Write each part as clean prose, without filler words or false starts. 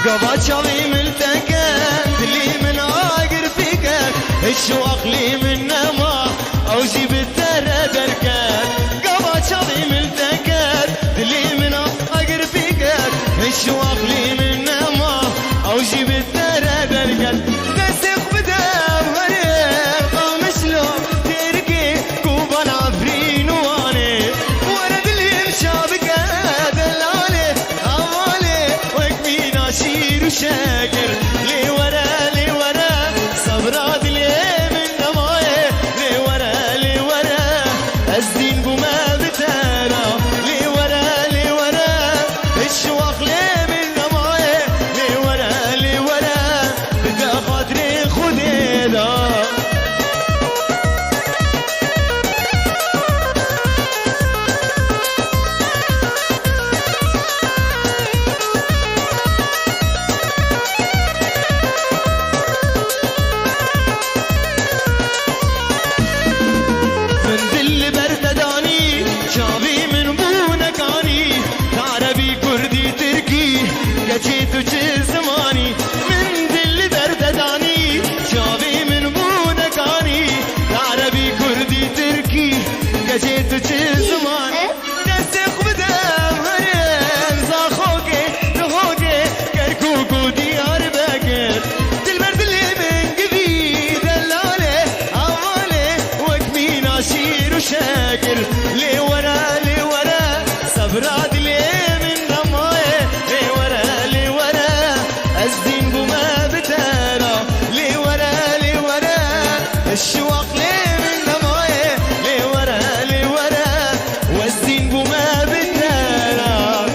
قبا شاوي ملتكت اللي من عاقر فيكت الشواق لي من نما او جيب الترى دركت قبا شاوي ملتكت اللي من عاقر فيكت الشواق لي من نما او جيب الترى دركت تسق بدم غريب قامش لو تركي كوبا العفرين واني ورد اللي مشابك دلالي اوالي وكمين عشير وشاكر لي ورا صبرات لي من نمايه لي ورا الزين بما بتارا لي ورا الشواق لي من نمايه لي ورا بدا خاطري خديدا جيت وجي زماني من دل درد داني شافي من بونك اني عربي كردي تركي جيت وجي زماني دستخ بدم هرين زاخوكي رهوكي كركوكو ديار باكر دلبرد اللي من قبي دلالي عوالي وكمين عشير وشاكر لي ورا صبرات لي من رمايه لي ورا الزين بما بتارا لي ورا الشواق لي من نمايه لي ورا والزين بما بتارا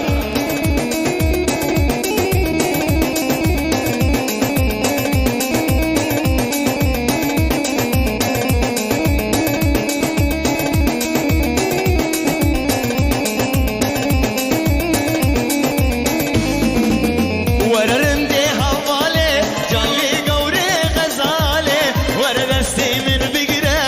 ورا رندي حوالي جالي قوري غزالي ورا دستي من بقره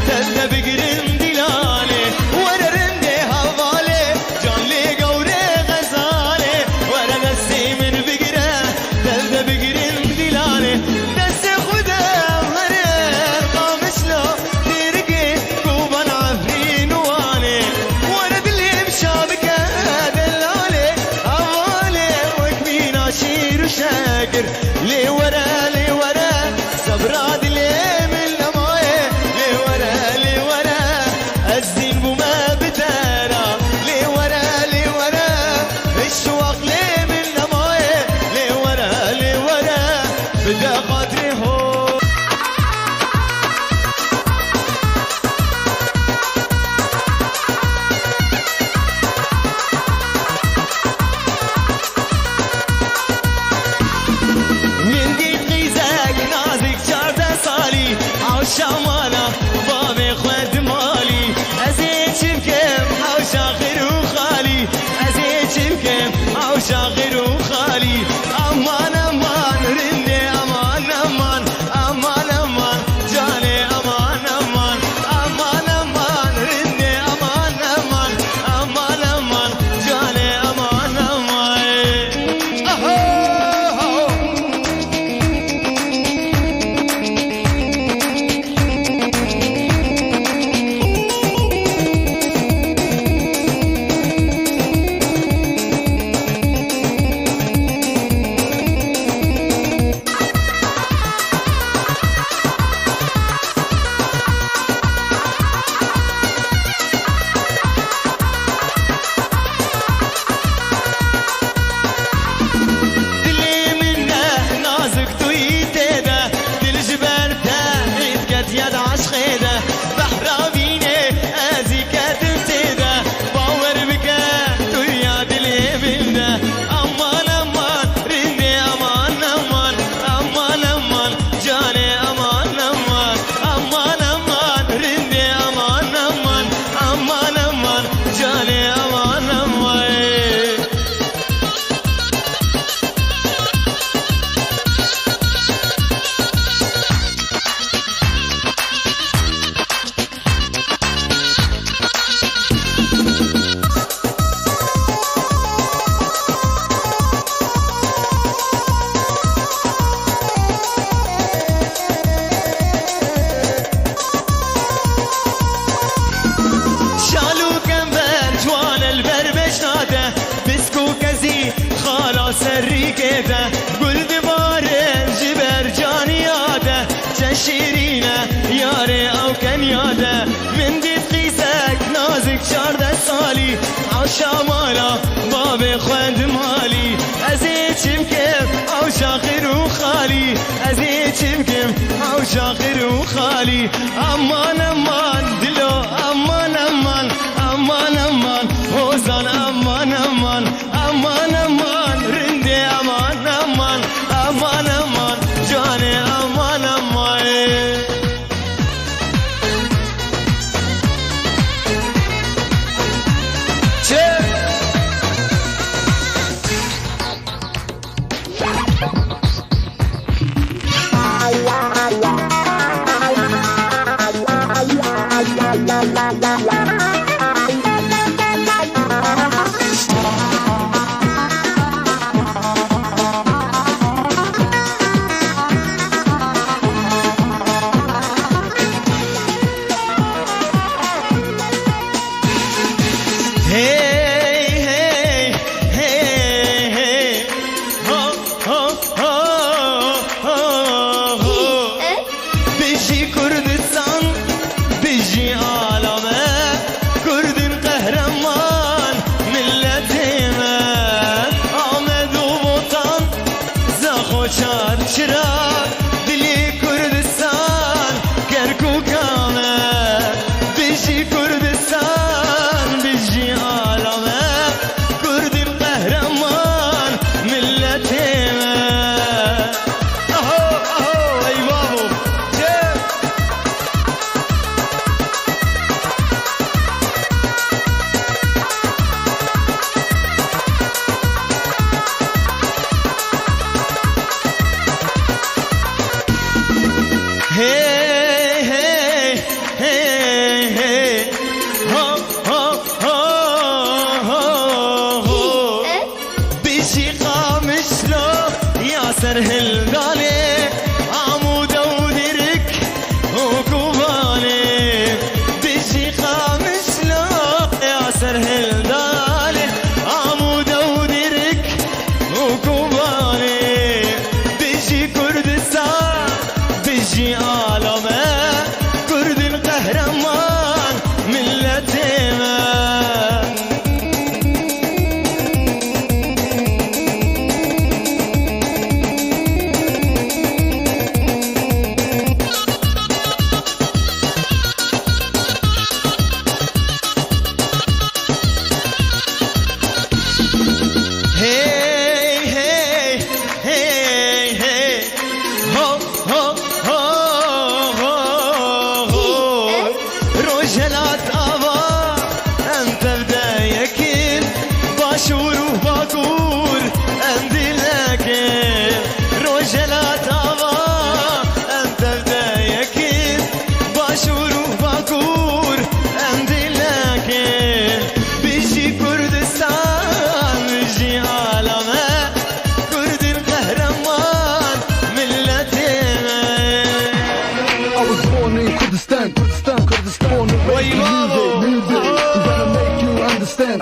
تلنا بقرن دلالي ورا رندي حوالي جالي قوري غزالي ورا دستي من بقره تلنا بقرن دلالي دستي خدام هرين قامش لو ترقي كوبا العفرين واني ورا دلي مشابكه دلالي عوالي وكمين عشير وشاكر لي ورا صبرات لي من نمايه لي ورا الزين بما بتارا لي ورا الشواق لي من نمايه لي ورا بدا خاطري هو شمالا باب خود مالی ازیچم کم او شاخر و خالی ازیچم کم او شاخر و خالی امان امان دلو امان امان امان امان حوزان امان امان امان امان رنده امان امان امان امان جان امان امان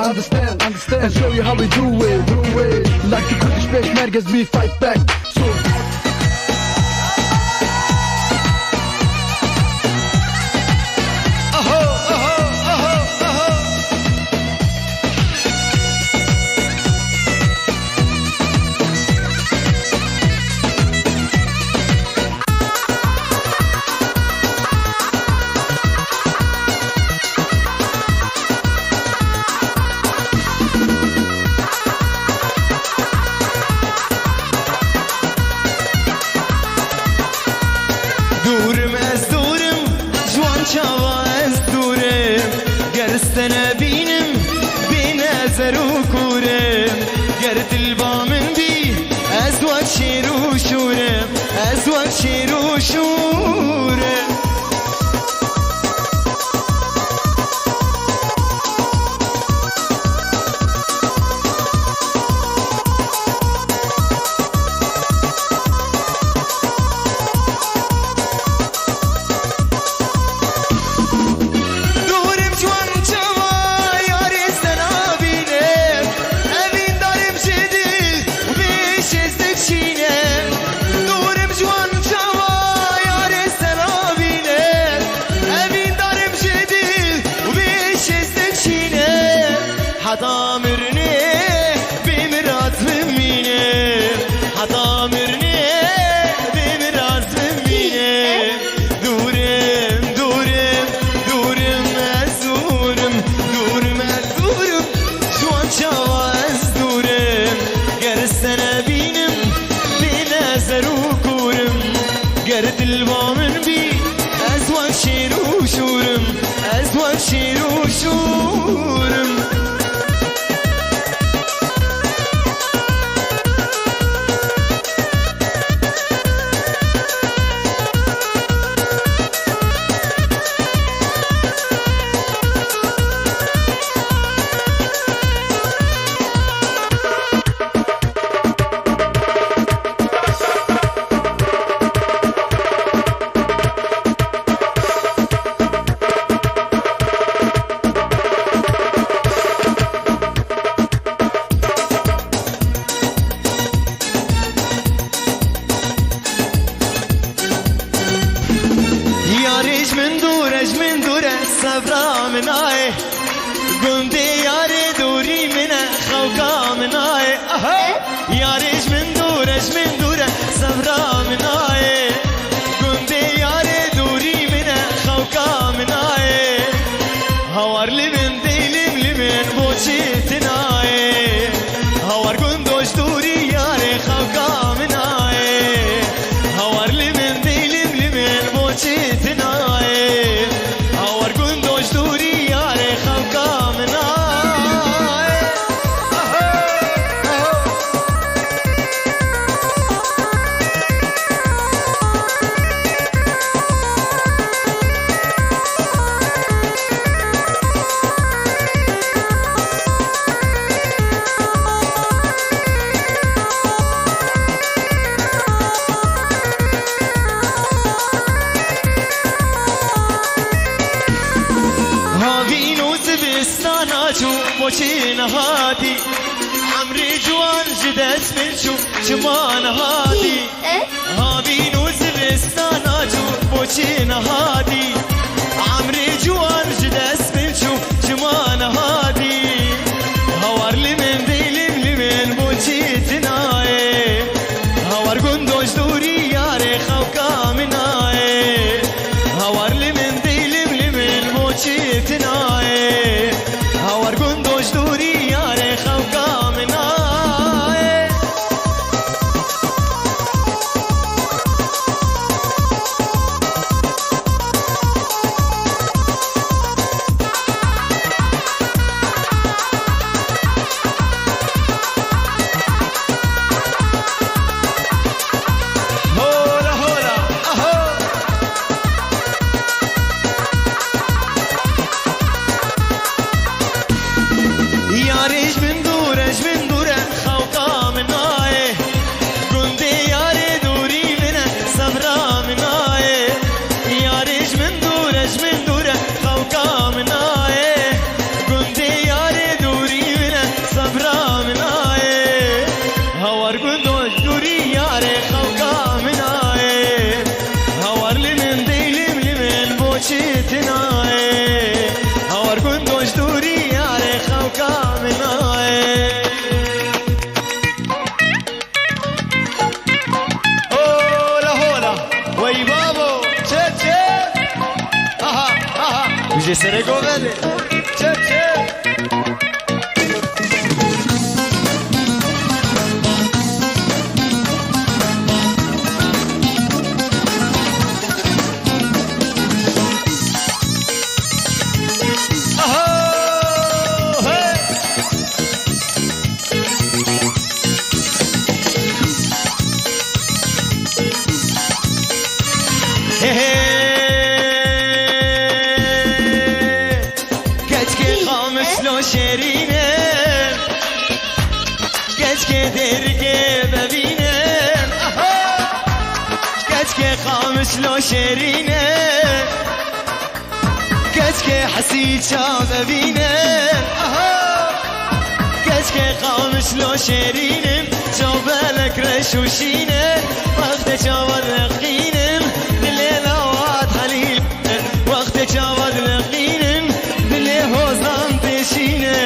Understand, and show you how we do it. Like the Kurdish Peshmergas, we fight back. So بوچی نهادی عمری جوان جدت من شو جمان هادی هابین و زبستان آجو بوچی نهادی عمری جوان جدت من شو جمان هادی هوار لمن دیلم لمن بوچی تنای هوار گندوش دوری یار خوکا منای هوار لمن دیلم لمن بوچی تنای هوار گندوش دوری یار خوکا منای Sere govele, che che. شیرینه گچ که درگه ببینم گچ که خامش لو شیرینه گچ که حسی چا ببینم گچ که خامش لو شیرینم چا بالک رشوشینه وقت جواد لقینم دلیلوات حلیل وقت جواد لقینم دلی هوزان تشینه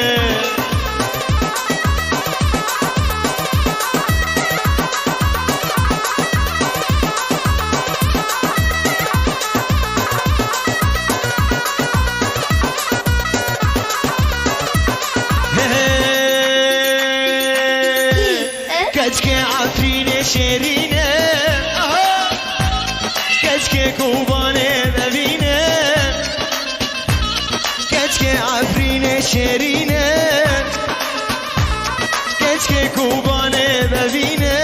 کچکه عفرین شیرینه کچکه کوبانه ببینه کچکه عفرین شیرینه کچکه کوبانه ببینه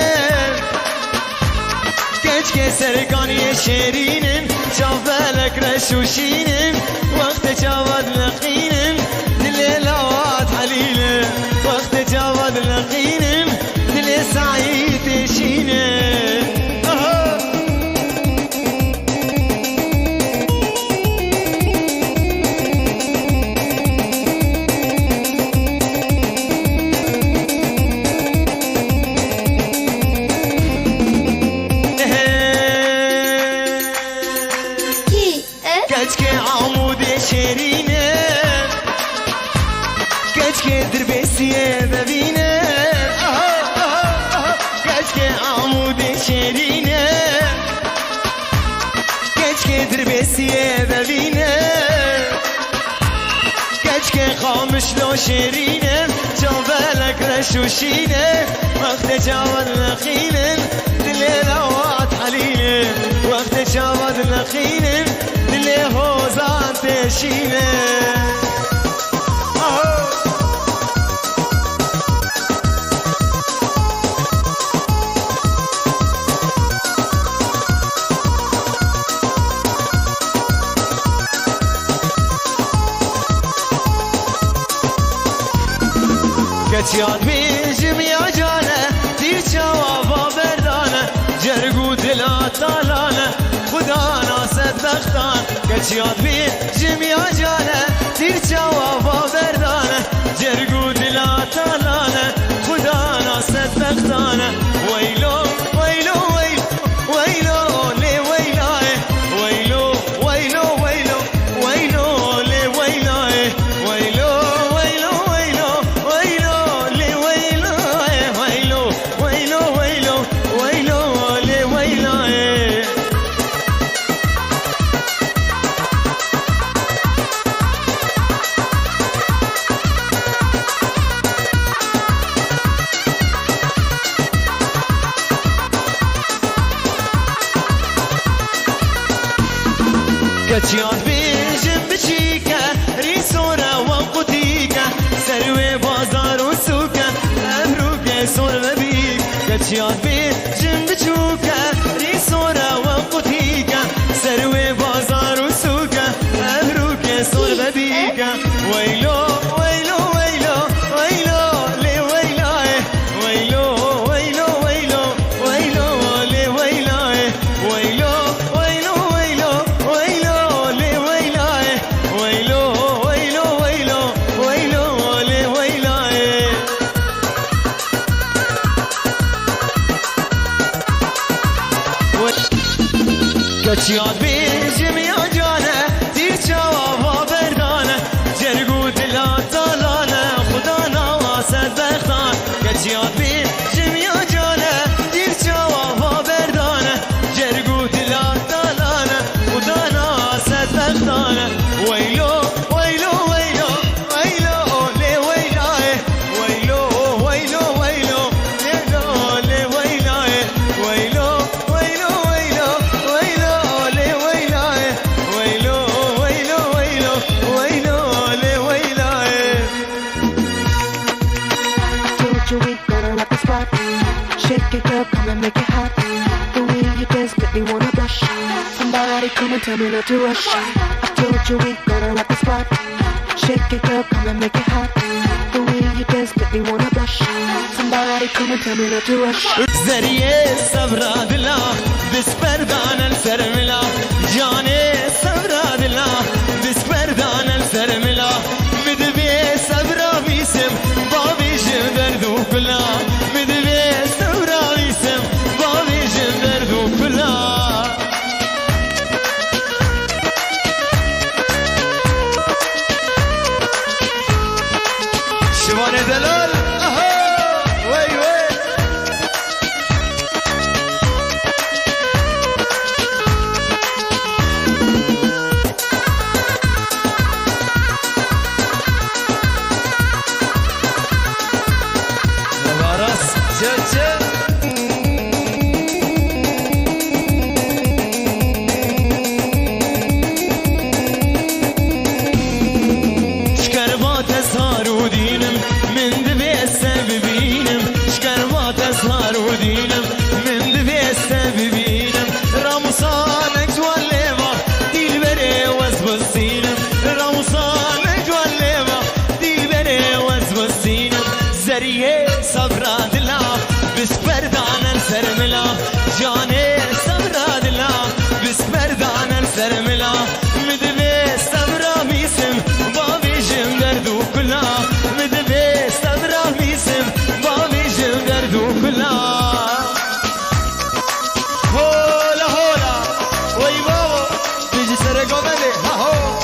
کچکه سرگانی شیرینم جاولک رشوشینم وقت جواد لقینم دلیلوات حلیلم وقت جواد لقینم دل سعید شینه کچکه عمود شیرینه کچکه دربسیه ببینه کچکه عمود شیرینه کچکه دربسیه ببینه کچکه خامش لو شیرینه جاولک رشوشینه وقت جواد لقینه دلیلوات حلیله وقت جواد لقینه دلی هوزان تشینه کچ یاد بیجم یا جانه دیر جوابا بردانه جرگو دلا تالانه خدا ناسه بدبختان گچیاد بی جمیا جانه تیر چاوا بردانه جرگو دلا تالانه خدا ناست بختانه ویلو ویلو ویلو ویلو لی ویلاه ویلو ویلو ویلو ویلو لی ویلاه ویلو ویلو ویلو ویلو لی ویلاه ویلو ویلو ویلو ویلو لی ویلاه گچیان بیجم بچیکه ریسوره و قطیکه سروی بازار و سوکه امرو که سور و بیک گچیان بیجم بچوکه ریسوره و قطیکه سروی بازار و سوکه امرو که سور و بیکه ویلو ویلو ویلو ویلو لی ویلاه ویلو ویلو ویلو ویلو لی ویلاه ویلو ویلو ویلو ویلو لی ویلاه ویلو ویلو ویلو ویلو لی ویلاه گچیان بیجم یا جانه تیر چاوا بردانه جرگو دلا تالانه خدا نواسد بختان گچیان بیجم یا جانه تیر چاوا بردانه جرگو دلا تالانه خدا نواسد بختانه ویلو ویلو ویلو ویلو لی ویلاه ویلو ویلو ویلو لی ویلاه ویلو ویلو ویلو ویلو لی ویلاه ویلو ویلو ویلو ویلو لی ویلاه Told you we gonna rock the spot. Shake it, girl, come and make it hot. The way you dance, make me wanna blush. Somebody come and tell me not to rush. I told you we gonna rock the spot. Shake it, girl, come and make it hot. The way you dance, make me wanna blush. Somebody come and tell me not to rush. زریه صبر دلا بسپردان الفرملا جانه صبر دلا بسپردان الفرملا مدبی صبر بیسم بابیشم دردو کلا مدبی صبر بیسم بابیشم دردو کلا شوان دلال اها وی وی Varas çeçe شکربات ازهار و دینم من دوی ببینم شکربات ازهار و دینم من دوی ببینم راموسان اجوال لیوا دیل بره وز بزینم راموسان اجوال لیوا دیل بره وز بزینم زریه صبر دلا بسپردان سرملا جانه صبر دلا بسپردان سرملا مدوی صبر میسم بابیشم دردو کلا مدوی صبر میسم بابیشم دردو کلا هولا هولا وی بابا بیجی سر گامنه ها هو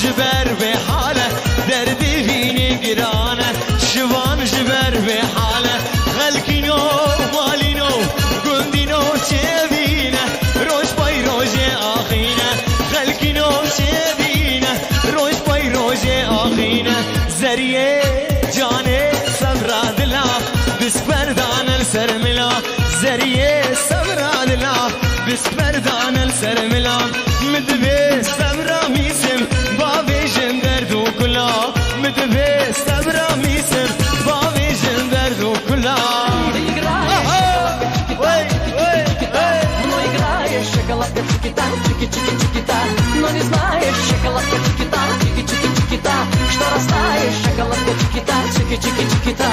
جبر به حاله دردی وینی گرانه شوان جبر به حاله خلکینو مالینو گندینو چه بینه روش پای روش آخینه خلکینو چه بینه روش پای روش آخینه زریه جانه صبر دلا بسپردان السرملا زریه صبر دلا بسپردان مدبست ابرامیسم باویجم درد و کلا مدبست ابرامیسم باویجم درد و کلا Шоколадка чики-та, чики-чики-чики-та. Но не знаешь, шоколадка чики-та, чики-чики-чики-та. Что растаешь, шоколадка чики-та, чики-чики-чики-та.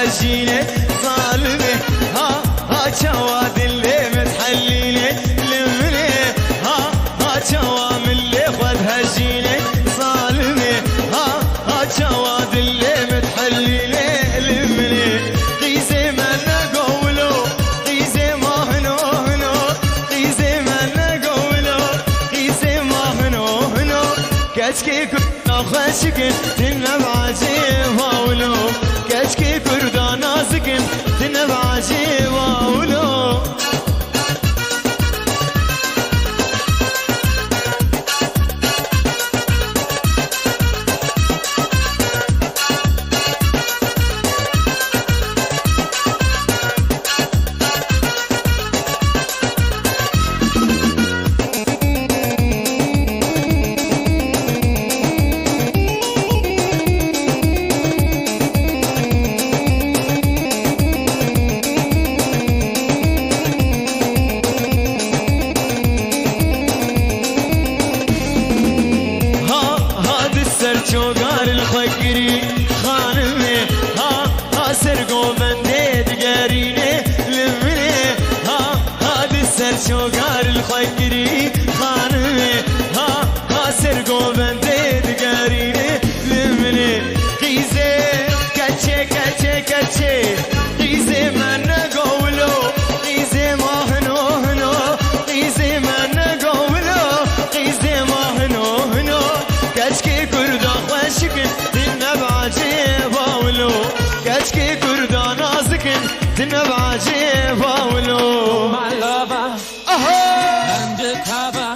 هجينه ظالمه ها جواد اللي متحلينه لمنه ها جوام اللي خذ هجينه ظالمه ها جواد اللي متحلينه لمنه قيزه ما نقولو قيزه ما هنو هنو قيزه ما نقولو قيزه ما هنو هنو كشكي كنا خشكن تنبعجي واولو كشكي كردا نازكن تنبعجي واولو چوگار الخکری خانمه ها سرگو بنده دگرینه لمنه ها دسر چوگار الخکری خانمه ها سرگو بنده دگرینه لمنه قیزه کچه کچه کچه قیزه من نگولو قیزه ما هنو هنو قیزه من نگولو قیزه ما هنو هنو کچکی کردا خوشکن تنبعجی باولو کچکی کردا نازکن تنبعجی باولو My lover, undercover.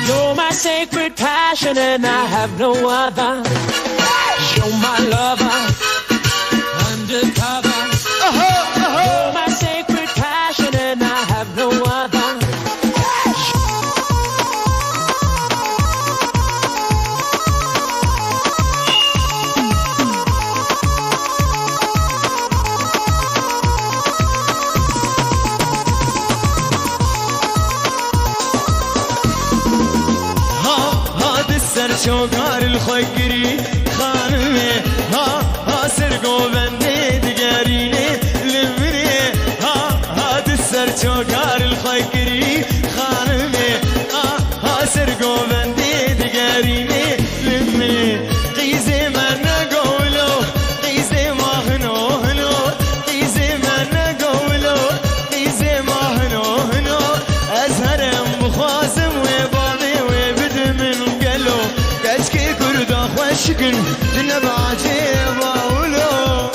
You're my sacred passion and I have no other. You're my lover, undercover. You're my sacred passion and I have no other. چوگار الخکری خانمه ها سرگو بنده دگرینه لمنه ها دسر چوگار الخکری خانمه ها سرگو بنده دگرینه لمنه قیزه من نگولو قیزه ما هنو هنو قیزه من نگولو قیزه ما هنو هنو ازهرم بخوازم و بابی و بد من قلو كشكي كردا خوشكن تنبعجي باولو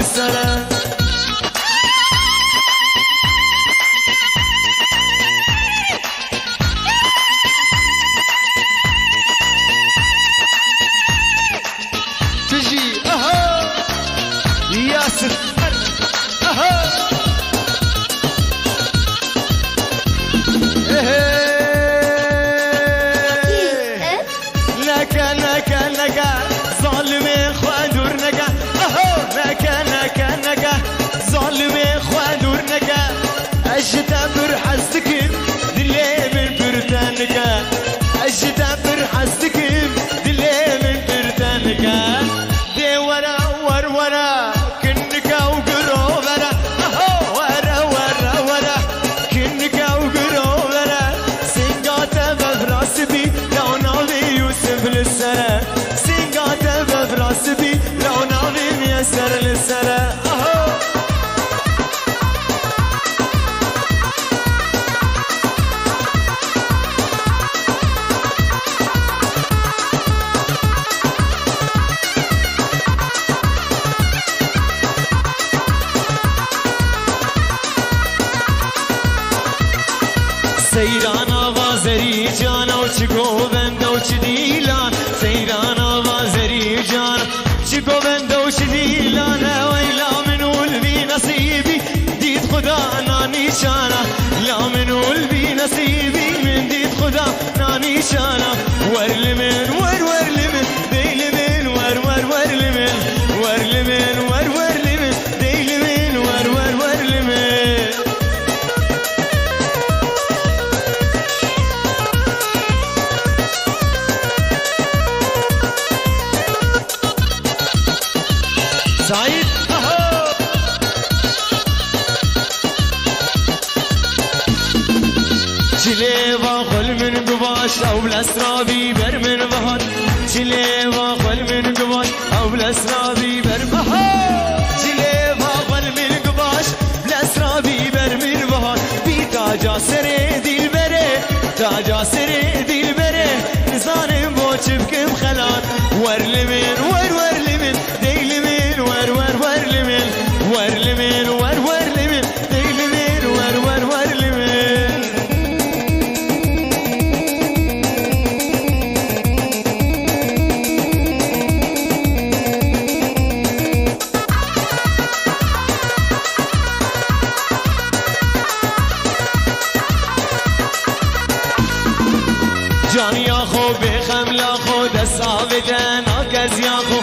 للسلام تجي اها ياسر اها نكا نكا نكا ظالمي خوادور نكا اهو نكا نكا نكا ظالمي خوادور نكا اجتا برحزتكم دلي من برتانكا اجتا برحزتكم دلي من برتانكا دي ورا ور ورا كنكا وقرو ورا اهو ورا ورا ورا كنكا وقرو ورا سنقاتا بفراس بي لو ناوي يوسف للسرا سنقاتا بفراس بي لو ناوي ميسر للسرا اهو سيرانا وازري جانا وچگو بنده وچ دیلان سيرانا وازري جانا چگو بنده وچ دیلان ويلا من ولبي نصيبي ديد خدا ناني شانا لا من ولبي نصيبي من ديد خدا ناني شانا ورلمن ورلمن ديلمن ورلمن ورلمن ورلمن ديلمن ورلمن سعيد اهو چلێوا خۆل من گواش ئەو لەسراوی بەر من بەهات چلێوا خۆل من گواش ئەو لەسراوی بەر چلێوا خۆل من گواش لەسراوی بەر من بەهات بی تاجا سرێ دیلبەرێ تاجا سرێ دیلبەرێ نزانم بۆ چ بکەم خەلات وەرلمن وەرلمن دەیلمن وەرلمن وەرلمن وەرلمن دەیلمن وەرلمن جانی خو بخم لا خو دست آویدن آگز یا خو